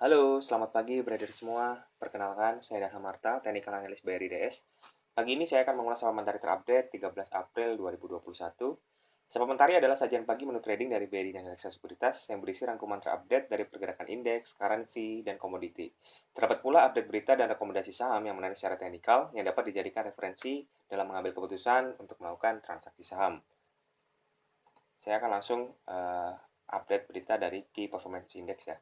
Halo, selamat pagi trader semua. Perkenalkan, saya Daha Marta, Technical Analyst BRI DS. Pagi ini saya akan mengulas saham mentari terupdate 13 April 2021. Saham mentari adalah sajian pagi menu trading dari BRI dan Reksa Sekuritas yang berisi rangkuman terupdate dari pergerakan indeks, currency, dan komoditi. Terdapat pula update berita dan rekomendasi saham yang menarik secara teknikal yang dapat dijadikan referensi dalam mengambil keputusan untuk melakukan transaksi saham. Saya akan langsung update berita dari Key Performance Index ya.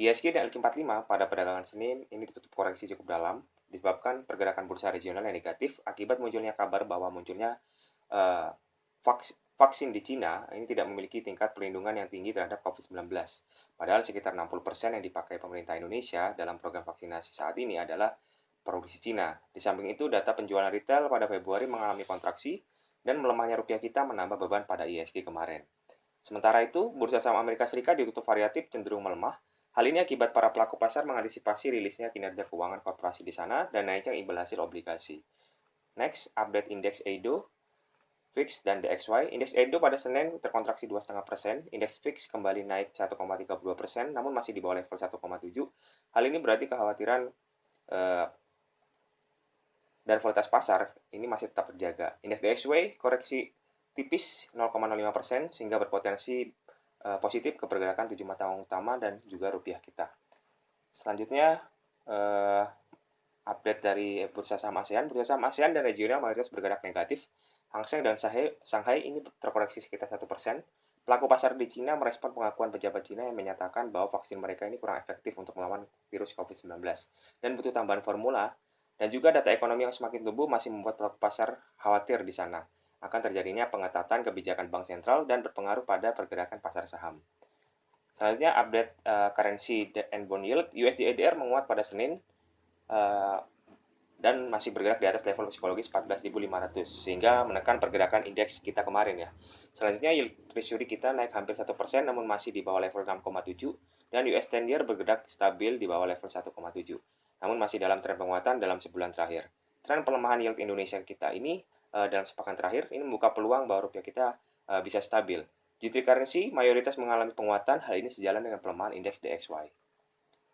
IHSG dan LQ45 pada perdagangan Senin ini ditutup koreksi cukup dalam disebabkan pergerakan bursa regional yang negatif akibat munculnya kabar bahwa munculnya uh, vaksin di Cina ini tidak memiliki tingkat perlindungan yang tinggi terhadap COVID-19. Padahal sekitar 60% yang dipakai pemerintah Indonesia dalam program vaksinasi saat ini adalah produksi Cina. Di samping itu, data penjualan retail pada Februari mengalami kontraksi dan melemahnya rupiah kita menambah beban pada IHSG kemarin. Sementara itu, bursa saham Amerika Serikat ditutup variatif cenderung melemah. Hal ini akibat para pelaku pasar mengantisipasi rilisnya kinerja keuangan korporasi di sana dan naiknya imbal hasil obligasi. Next, update indeks Eido, VIX, dan DXY. Indeks Eido pada Senin terkontraksi 2,5%, indeks VIX kembali naik 1,32%, namun masih di bawah level 1,7. Hal ini berarti kekhawatiran dan volatilitas pasar ini masih tetap terjaga. Indeks DXY koreksi tipis 0,05% sehingga berpotensi positif ke pergerakan 7 mata uang utama dan juga rupiah kita. Selanjutnya update dari bursa saham ASEAN. Bursa saham ASEAN dan regional mayoritas bergerak negatif. Hang Seng dan Shanghai ini terkoreksi sekitar 1%. Pelaku pasar di Cina merespon pengakuan pejabat Cina yang menyatakan bahwa vaksin mereka ini kurang efektif untuk melawan virus COVID-19 dan butuh tambahan formula. Dan juga data ekonomi yang semakin tumbuh masih membuat pelaku pasar khawatir di sana akan terjadinya pengetatan kebijakan bank sentral dan berpengaruh pada pergerakan pasar saham. Selanjutnya update currency and bond yield. USD ADR menguat pada Senin dan masih bergerak di atas level psikologis 14.500 sehingga menekan pergerakan indeks kita kemarin ya. Selanjutnya yield treasury kita naik hampir 1% namun masih di bawah level 6,7 dan US 10 year bergerak stabil di bawah level 1,7 namun masih dalam tren penguatan dalam sebulan terakhir. Tren pelemahan yield Indonesia kita ini dalam sepekan terakhir ini membuka peluang bahwa rupiah kita bisa stabil. G3 currency mayoritas mengalami penguatan, hal ini sejalan dengan pelemahan indeks DXY.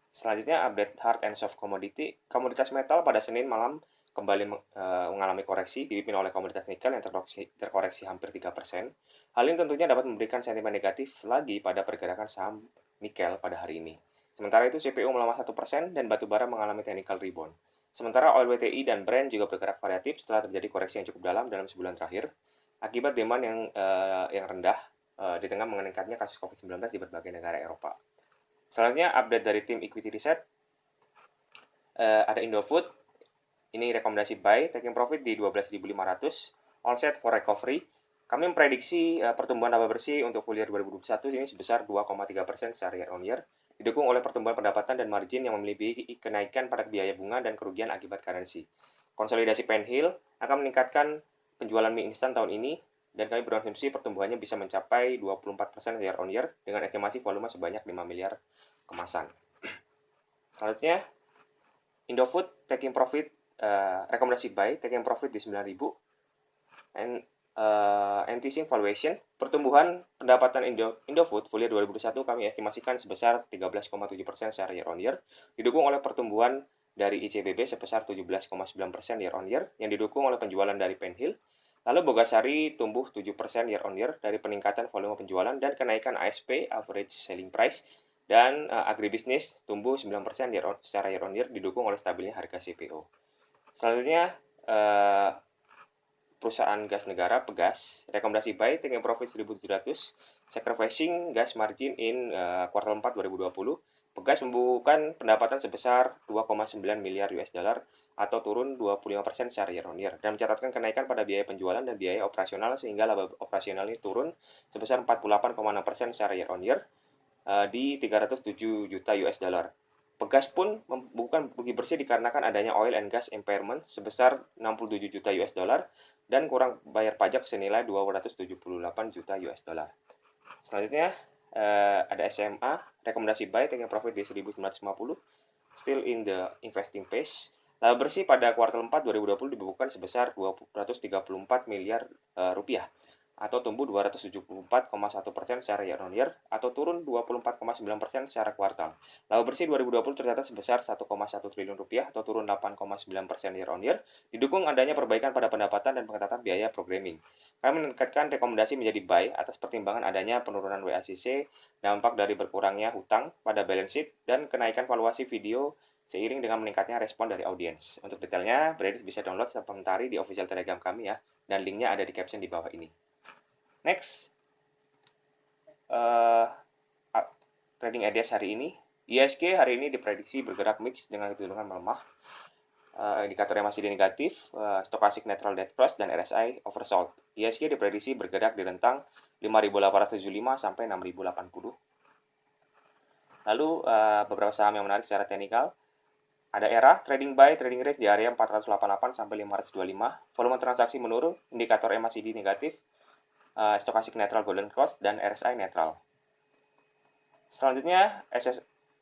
Selanjutnya update hard and soft commodity. Komoditas metal pada Senin malam kembali mengalami koreksi dipimpin oleh komoditas nikel yang terkoreksi hampir 3%. Hal ini tentunya dapat memberikan sentimen negatif lagi pada pergerakan saham nikel pada hari ini. Sementara itu CPO melemah 1% dan batubara mengalami technical rebound. Sementara oil WTI dan Brent juga bergerak variatif setelah terjadi koreksi yang cukup dalam sebulan terakhir akibat demand yang rendah di tengah meningkatnya kasus COVID-19 di berbagai negara Eropa. Selanjutnya update dari tim Equity Research. Ada Indofood. Ini rekomendasi buy, taking profit di 12.500. All set for recovery. Kami memprediksi pertumbuhan laba bersih untuk full year 2021 ini sebesar 2,3% secara year on year, didukung oleh pertumbuhan pendapatan dan margin yang memiliki kenaikan pada biaya bunga dan kerugian akibat currency. Konsolidasi Penhill akan meningkatkan penjualan mie instan tahun ini dan kami berasumsi pertumbuhannya bisa mencapai 24% year on year dengan estimasi volume sebanyak 5 miliar kemasan. Selanjutnya, Indofood taking profit, rekomendasi buy, taking profit di 9.000. And anti-sync valuation, pertumbuhan pendapatan Indofood full year 2021 kami estimasikan sebesar 13,7% secara year on year, didukung oleh pertumbuhan dari ICBB sebesar 17,9% year on year, yang didukung oleh penjualan dari Penhill. Lalu Bogasari tumbuh 7% year on year dari peningkatan volume penjualan dan kenaikan ASP, average selling price, dan agribisnis tumbuh 9% secara year on year didukung oleh stabilnya harga CPO. Selanjutnya perusahaan gas negara Pegas, rekomendasi buy, taking profit 1.700, sacrificing gas margin in kuartal 4 2020. Pegas membukukan pendapatan sebesar 2,9 miliar US dollar atau turun 25% secara year on year dan mencatatkan kenaikan pada biaya penjualan dan biaya operasional sehingga laba operasional ini turun sebesar 48,6% secara year on year di 307 juta US dollar. Pegas pun membukukan rugi bersih dikarenakan adanya oil and gas impairment sebesar 67 juta US dollar dan kurang bayar pajak senilai 278 juta US dollar. Selanjutnya ada SMA, rekomendasi buy, taking profit di 1.950, still in the investing phase. Laba bersih pada kuartal 4 2020 dibukukan sebesar 234 miliar rupiah. atau tumbuh 274,1% secara year on year atau turun 24,9% secara kuartal. Laba bersih 2020 tercatat sebesar 1,1 triliun rupiah atau turun 8,9% year on year, didukung adanya perbaikan pada pendapatan dan pengetatan biaya programming. Kami meningkatkan rekomendasi menjadi buy atas pertimbangan adanya penurunan WACC, dampak dari berkurangnya hutang pada balance sheet, dan kenaikan valuasi video seiring dengan meningkatnya respon dari audiens. Untuk detailnya, Bradis bisa download serta komentari di official Telegram kami ya, dan linknya ada di caption di bawah ini. Next, trading ideas hari ini. ISG hari ini diprediksi bergerak mix dengan kecenderungan melemah. Indikatornya masih di negatif, Stochastic Neutral Dead Cross dan RSI oversold. ISG diprediksi bergerak di rentang 5.875 sampai 6.080. Lalu beberapa saham yang menarik secara teknikal. Ada ERA, trading buy, trading range di area 488 sampai 525. Volume transaksi menurun, indikator MACD negatif, Stochastic Neutral Golden Cross, dan RSI netral. Selanjutnya,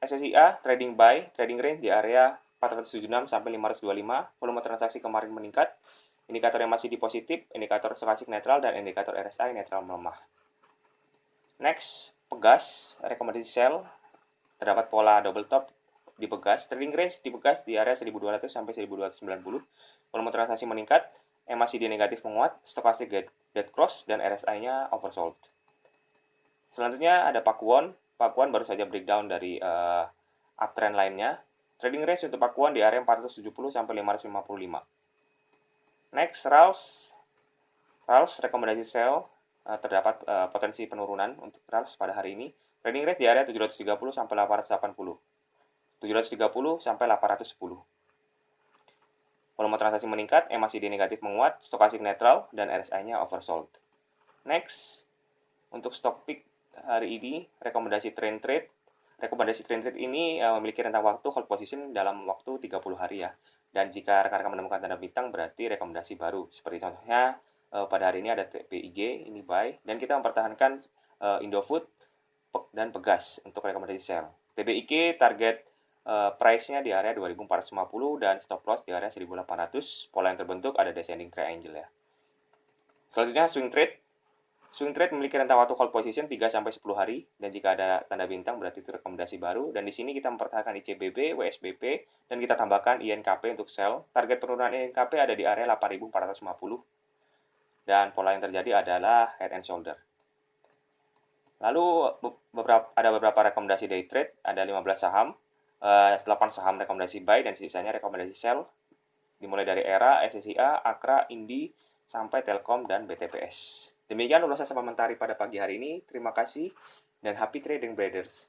SSIA, trading buy, trading range di area 476 sampai 525. Volume transaksi kemarin meningkat, indikator MACD positif, indikator Stochastic Neutral, dan indikator RSI netral melemah. Next, Pegas, rekomendasi sell, terdapat pola double top di Pegas, trading range di Pegas di area 1200 sampai 1290. Volume transaksi meningkat, MACD negatif menguat, Stochastic Dead Cross, dan RSI-nya oversold. Selanjutnya ada Pakuwon. Pakuwon baru saja breakdown dari uptrend lainnya. Trading range untuk Pakuwon di area 470 sampai 555. Next, RALS rekomendasi sell, terdapat potensi penurunan untuk RALS pada hari ini. Trading range di area 730 sampai 880. 730 sampai 810. Volume transaksi meningkat, MACD negatif menguat, Stochastic netral, dan RSI-nya oversold. Next, untuk stock pick hari ini, rekomendasi trend trade. Rekomendasi trend trade ini memiliki rentang waktu hold position dalam waktu 30 hari ya. Dan jika rekan-rekan menemukan tanda bintang, berarti rekomendasi baru. Seperti contohnya, pada hari ini ada PIG, ini buy, dan kita mempertahankan Indofood dan Pegas untuk rekomendasi sell. TBIG target price-nya di area 2450 dan stop loss di area 1800. Pola yang terbentuk ada descending triangle ya. Selanjutnya swing trade. Swing trade memiliki rentang waktu hold position 3-10 hari dan jika ada tanda bintang berarti itu rekomendasi baru. Dan di sini kita mempertahankan ICBP, WSBP, dan kita tambahkan INKP untuk sell. Target penurunan INKP ada di area 8450 dan pola yang terjadi adalah head and shoulder. Lalu ada beberapa rekomendasi day trade, ada 15 saham. 8 saham rekomendasi buy dan sisanya rekomendasi sell. Dimulai dari ERA, SSIA, Akra, Indi, sampai Telkom dan BTPS. Demikian ulasan komentari pada pagi hari ini. Terima kasih dan happy trading traders.